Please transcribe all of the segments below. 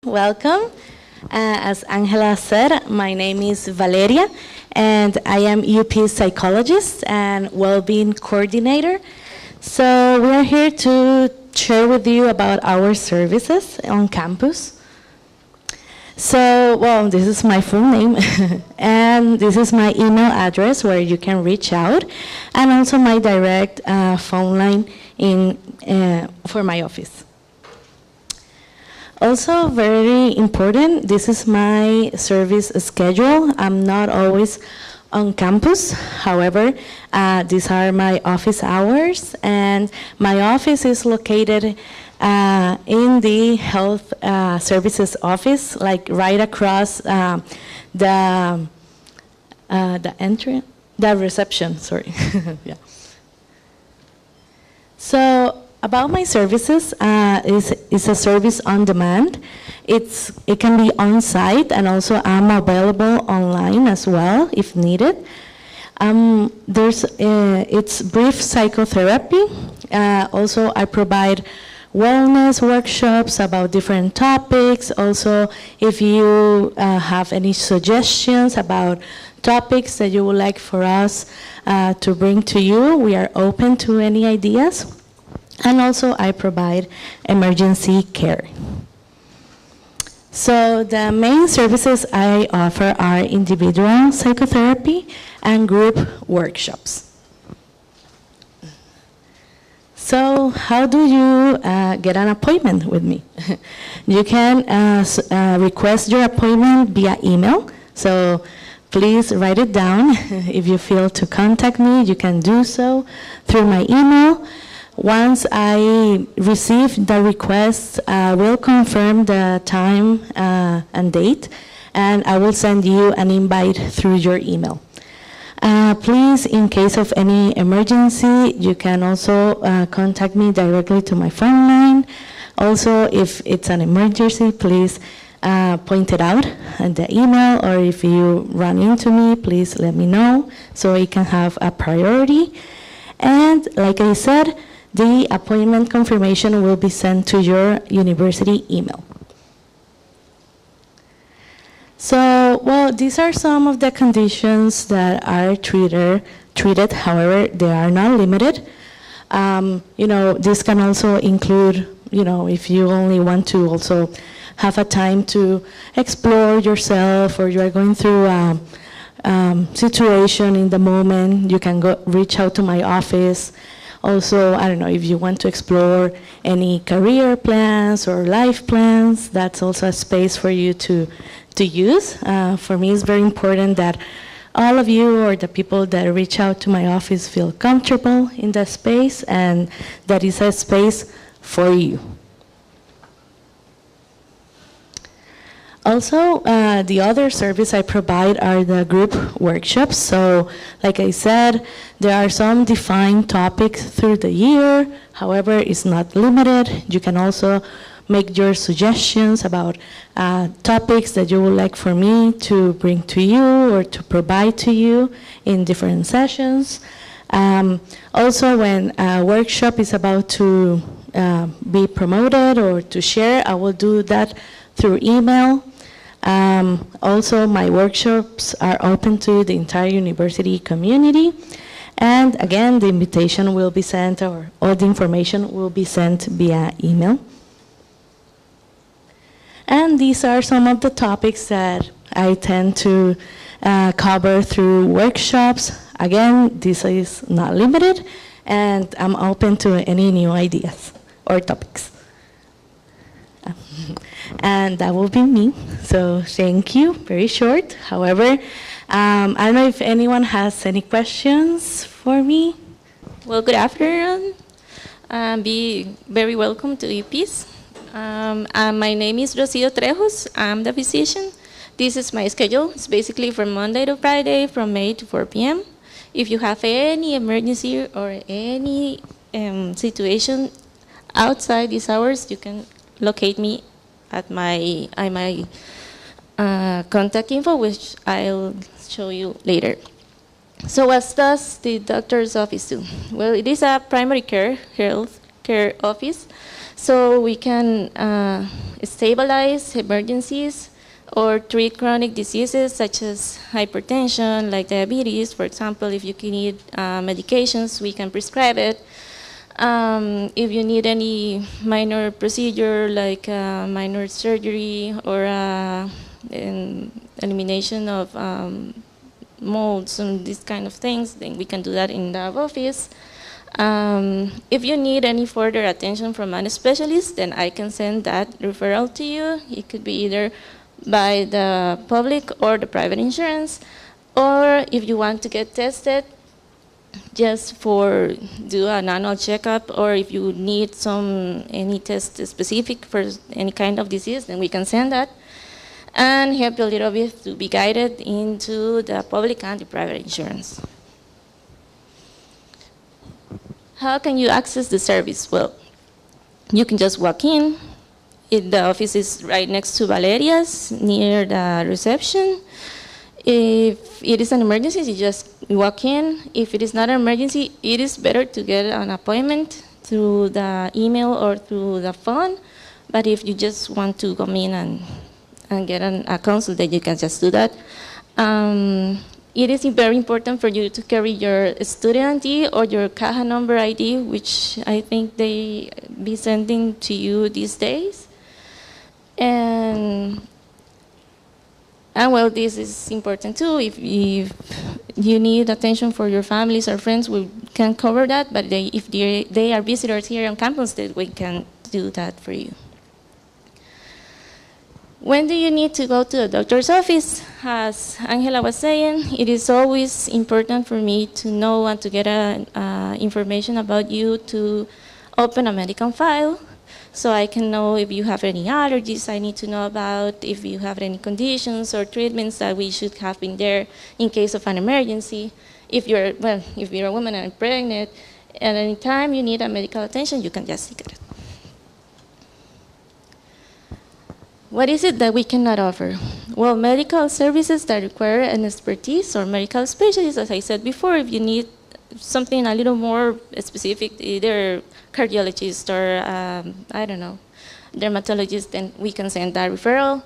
Welcome. As Angela said, my name is Valeria, and I am UP psychologist and well-being coordinator. So we are here to share with you about our services on campus. So, well, this is my full name, and this is my email address where you can reach out, and also my direct phone line for my office. Also, very important, this is my service schedule. I'm not always on campus. However, these are my office hours, and my office is located in the health services office, like right across the reception. Sorry. Yeah. So about my services, is a service on demand. It can be on site, and also I'm available online as well if needed. It's brief psychotherapy. Also, I provide wellness workshops about different topics. Also, if you have any suggestions about topics that you would like for us to bring to you, we are open to any ideas. And also, I provide emergency care. So the main services I offer are individual psychotherapy and group workshops. So how do you get an appointment with me? You can request your appointment via email. So please write it down. If you feel to contact me, you can do so through my email. Once I receive the request, I will confirm the time and date, and I will send you an invite through your email. Please, in case of any emergency, you can also contact me directly to my phone line. Also, if it's an emergency, please point it out in the email, or if you run into me, please let me know so it can have a priority. And like I said, the appointment confirmation will be sent to your university email. So, well, these are some of the conditions that are treated. However, they are not limited. This can also include, if you only want to also have a time to explore yourself, or you are going through a situation in the moment, you can reach out to my office. Also, I don't know, if you want to explore any career plans or life plans, that's also a space for you to use. For me, it's very important that all of you, or the people that reach out to my office, feel comfortable in that space, and that is a space for you. Also, the other service I provide are the group workshops. So, like I said, there are some defined topics through the year. However, it's not limited. You can also make your suggestions about topics that you would like for me to bring to you or to provide to you in different sessions. Also, when a workshop is about to be promoted or to share, I will do that through email. Also, my workshops are open to the entire university community. And again, the invitation will be sent, or all the information will be sent via email. And these are some of the topics that I tend to cover through workshops. Again, this is not limited, and I'm open to any new ideas or topics. And that will be me. So thank you, very short. However, I don't know if anyone has any questions for me. Well, good afternoon. Be very welcome to EPs. My name is Rocio Trejos. I'm the physician. This is my schedule. It's basically from Monday to Friday from 8 to 4 p.m. If you have any emergency or any situation outside these hours, you can locate me at my contact info, which I'll show you later. So what does the doctor's office do? Well, it is a primary care health care office. So we can stabilize emergencies or treat chronic diseases such as hypertension, like diabetes. For example, if you need medications, we can prescribe it. If you need any minor procedure like minor surgery or elimination of molds and these kind of things, then we can do that in the office. If you need any further attention from a specialist, then I can send that referral to you. It could be either by the public or the private insurance, or if you want to get tested just for do an annual checkup, or if you need any test specific for any kind of disease, then we can send that and help you a little bit to be guided into the public and the private insurance. How can you access the service? Well, you can just walk in. The office is right next to Valeria's, near the reception. If it is an emergency, you just walk in. If it is not an emergency, it is better to get an appointment through the email or through the phone. But if you just want to come in and get a consult, then you can just do that. It is very important for you to carry your student ID or your Caja number ID, which I think they be sending to you these days. And well, this is important too. If you need attention for your families or friends, we can cover that. But if they are visitors here on campus, then we can do that for you. When do you need to go to the doctor's office? As Angela was saying, it is always important for me to know and to get information about you to open a medical file, so I can know if you have any allergies I need to know about, if you have any conditions or treatments that we should have been there in case of an emergency. If you're a woman and pregnant, at any time you need a medical attention, you can just seek it. What is it that we cannot offer? Well, medical services that require an expertise or medical specialist, as I said before, if you need something a little more specific, either cardiologist or, I don't know, dermatologist, then we can send that referral.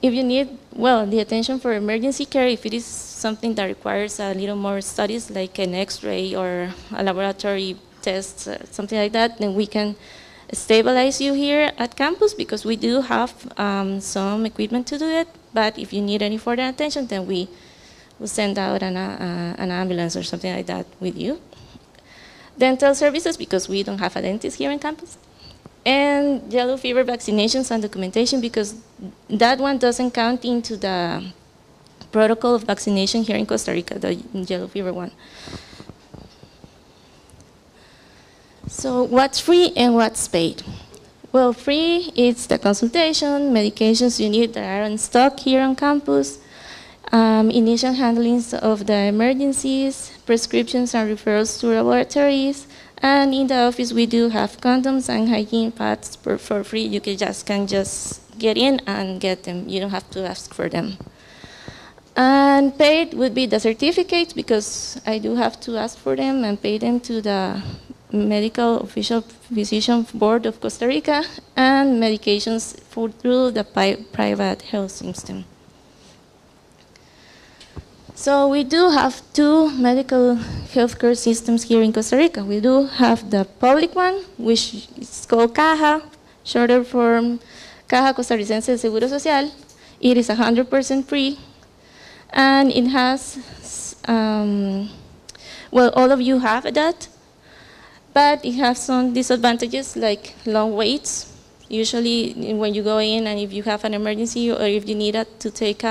If you need, well, the attention for emergency care, if it is something that requires a little more studies, like an X-ray or a laboratory test, something like that, then we can stabilize you here at campus, because we do have some equipment to do it. But if you need any further attention, then we will send out an ambulance or something like that with you. Dental services, because we don't have a dentist here on campus. And yellow fever vaccinations and documentation, because that one doesn't count into the protocol of vaccination here in Costa Rica, the yellow fever one. So what's free and what's paid? Well, free is the consultation, medications you need that are in stock here on campus, initial handlings of the emergencies, prescriptions and referrals to laboratories, and in the office we do have condoms and hygiene pads for free. You can just get in and get them. You don't have to ask for them. And paid would be the certificates, because I do have to ask for them and pay them to the Medical Official Physician Board of Costa Rica, and medications through the private health system. So we do have two medical healthcare systems here in Costa Rica. We do have the public one, which is called Caja, shorter form Caja Costarricense de Seguro Social. It is 100% free, and it has, well, all of you have that, but it has some disadvantages like long waits. Usually when you go in and if you have an emergency or if you need to take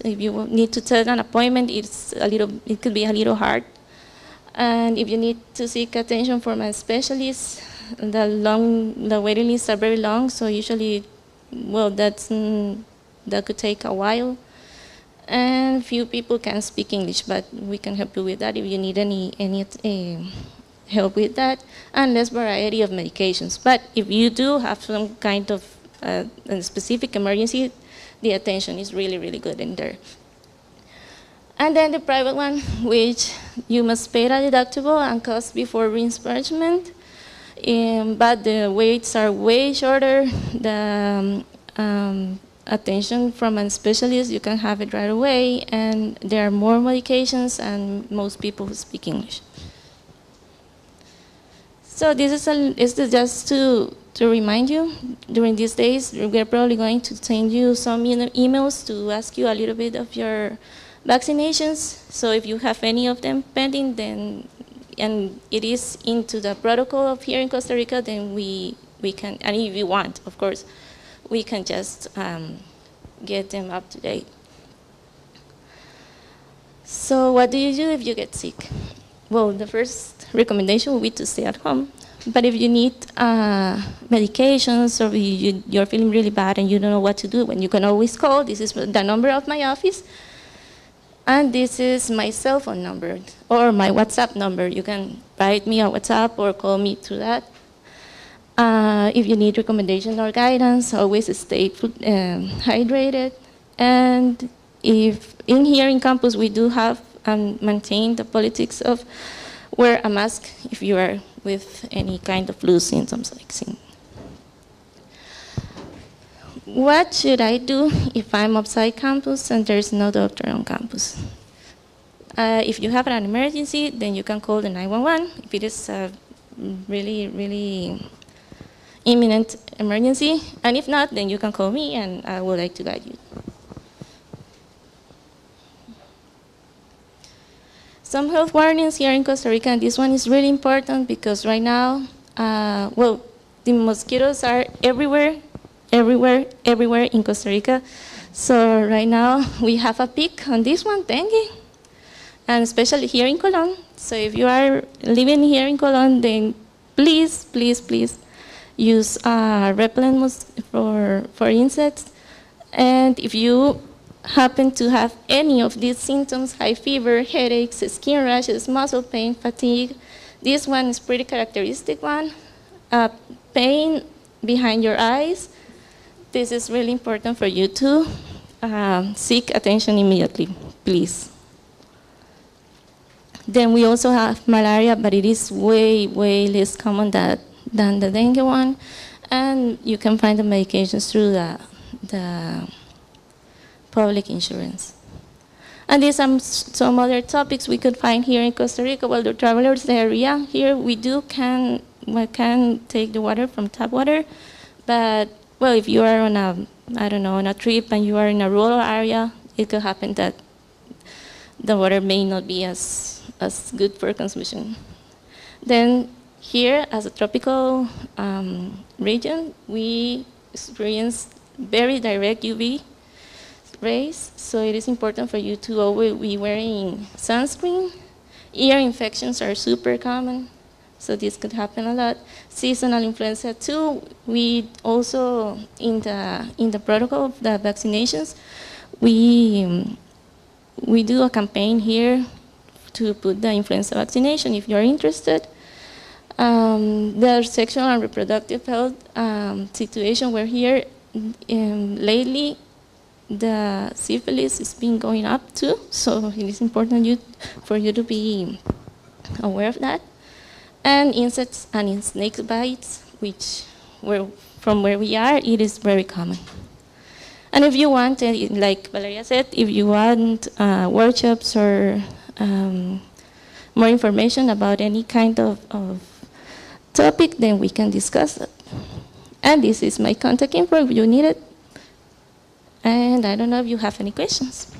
if you need to set an appointment, it could be a little hard. And if you need to seek attention from a specialist, the waiting lists are very long, so usually, well, that could take a while. And few people can speak English, but we can help you with that if you need any help with that, and less variety of medications. But if you do have some kind of a specific emergency, the attention is really, really good in there. And then the private one, which you must pay a deductible and cost before reimbursement. But the waits are way shorter. The attention from a specialist, you can have it right away, and there are more medications, and most people speak English. So this is just to remind you, during these days, we're probably going to send you some emails to ask you a little bit of your vaccinations. So if you have any of them pending, then, and it is into the protocol of here in Costa Rica, then we can, and if you want, of course, we can just get them up to date. So what do you do if you get sick? Well, the first recommendation would be to stay at home. But if you need medications, or you're feeling really bad and you don't know what to do, when you can always call. This is the number of my office. And this is my cell phone number or my WhatsApp number. You can write me on WhatsApp or call me through that. If you need recommendation or guidance, always stay hydrated. And if here in campus we do have and maintain the politics of wear a mask if you are with any kind of flu symptoms like what should I do if I'm outside campus and there's no doctor on campus? If you have an emergency, then you can call the 911. If it is a really, really imminent emergency, and if not, then you can call me and I would like to guide you. Some health warnings here in Costa Rica, and this one is really important because right now, well, the mosquitoes are everywhere in Costa Rica. So right now we have a peak on this one, dengue, and especially here in Colón. So if you are living here in Colón, then please, please, please use repellent for insects. And if you happen to have any of these symptoms, high fever, headaches, skin rashes, muscle pain, fatigue, this one is pretty characteristic one. Pain behind your eyes. This is really important for you to seek attention immediately, please. Then we also have malaria, but it is way, way less common than the dengue one. And you can find the medications through the public insurance. And these are some other topics we could find here in Costa Rica. Well, the travelers area here, we can take the water from tap water, but well, if you are on a trip and you are in a rural area, it could happen that the water may not be as good for consumption. Then here, as a tropical region, we experience very direct UV rays, so it is important for you to always be wearing sunscreen. Ear infections are super common, so this could happen a lot. Seasonal influenza too. We also, in the protocol of the vaccinations, we do a campaign here to put the influenza vaccination if you're interested. The sexual and reproductive health situation, we're here lately. The syphilis is been going up too, so it is important for you to be aware of that. And insects and snake bites, which from where we are, it is very common. And if you want, like Valeria said, if you want workshops or more information about any kind of topic, then we can discuss it. And this is my contact info if you need it. And I don't know if you have any questions.